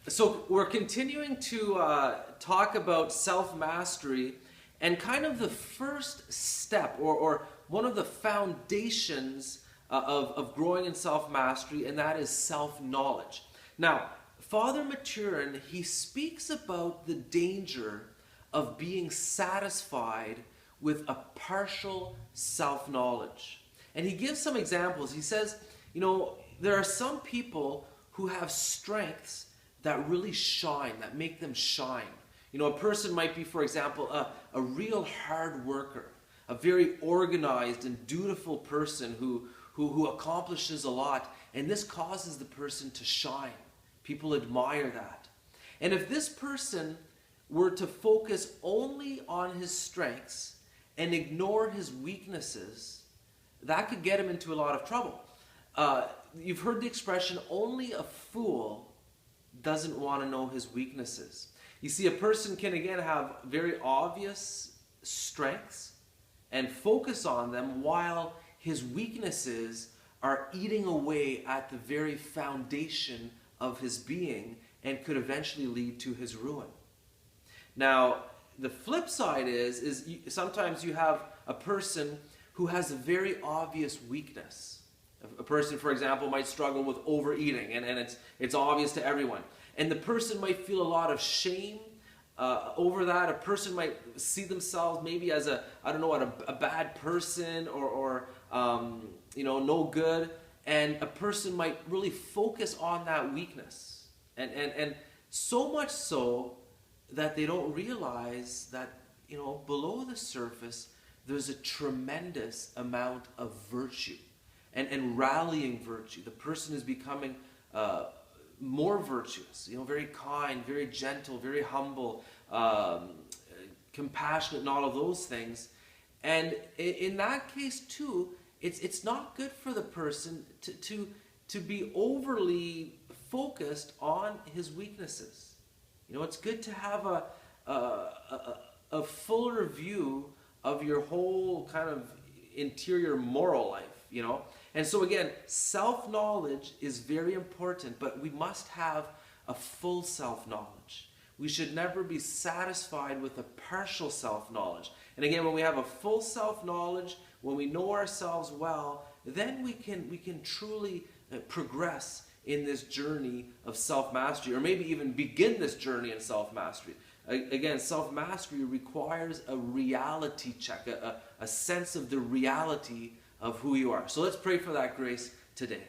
So we're continuing to talk about self-mastery, and kind of the first step or one of the foundations of growing in self-mastery, and that is self-knowledge. Now, Father Maturin, he speaks about the danger of being satisfied with a partial self-knowledge. And he gives some examples. He says, there are some people who have strengths that really shine, that make them shine. A person might be, for example, a real hard worker, a very organized and dutiful person who accomplishes a lot, and this causes the person to shine. People admire that. And if this person were to focus only on his strengths and ignore his weaknesses, that could get him into a lot of trouble. You've heard the expression, only a fool doesn't want to know his weaknesses. You see, a person can again have very obvious strengths and focus on them while his weaknesses are eating away at the very foundation of his being and could eventually lead to his ruin. Now, the flip side is sometimes you have a person who has a very obvious weakness. A person, for example, might struggle with overeating, and it's obvious to everyone. And the person might feel a lot of shame over that. A person might see themselves maybe as a bad person or no good. And a person might really focus on that weakness. And so much so that they don't realize that, below the surface, there's a tremendous amount of virtue. And rallying virtue. The person is becoming more virtuous, very kind, very gentle, very humble, compassionate, and all of those things. And in that case too, it's not good for the person to be overly focused on his weaknesses. It's good to have a fuller view of your whole kind of interior moral life. And so again, self-knowledge is very important, but we must have a full self-knowledge. We should never be satisfied with a partial self-knowledge. And again, when we have a full self-knowledge, when we know ourselves well, then we can truly progress in this journey of self-mastery, or maybe even begin this journey in self-mastery. Again, self-mastery requires a reality check, a sense of the reality of who you are. So let's pray for that grace today.